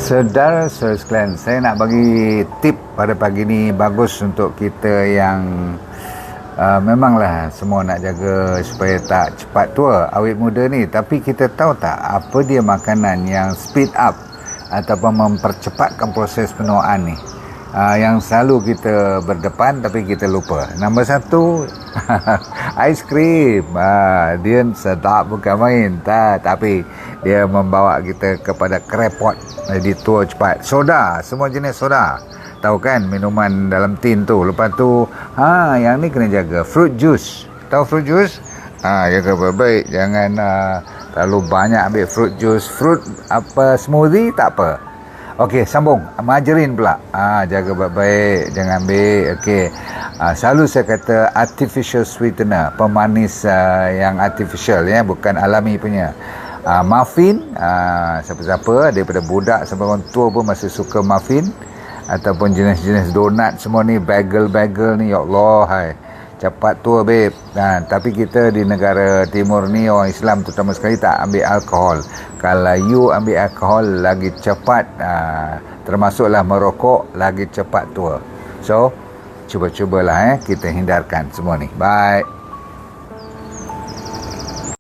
Saudara-saudara sekalian, saya nak bagi tip pada pagi ni bagus untuk kita yang memanglah semua nak jaga supaya tak cepat tua, awet muda ni. Tapi kita tahu tak apa dia makanan yang speed up ataupun mempercepatkan proses penuaan ni, yang selalu kita berdepan tapi kita lupa. Nombor satu, aiskrim. Dia sedap bukan main, tapi dia membawa kita kepada krepot, jadi tua cepat. Soda, semua jenis soda, tahu kan, minuman dalam tin tu. Lepas tu yang ni kena jaga, fruit juice. Tahu fruit juice? Jaga baik-baik, jangan terlalu banyak ambil fruit juice. Fruit smoothie tak apa. Okey, sambung. Margarin pula. Jaga baik-baik, jangan ambil. Okey. Selalu saya kata artificial sweetener, pemanis yang artificial, ya, bukan alami punya. Muffin, siapa-siapa daripada budak sampai orang tua pun masih suka muffin, ataupun jenis-jenis donat semua ni, bagel ni, ya Allah, hai, cepat tua babe. Tapi kita di negara timur ni, orang Islam terutama sekali, tak ambil alkohol. Kalau you ambil alkohol, lagi cepat, termasuklah merokok, lagi cepat tua. So cuba-cubalah kita hindarkan semua ni. Bye.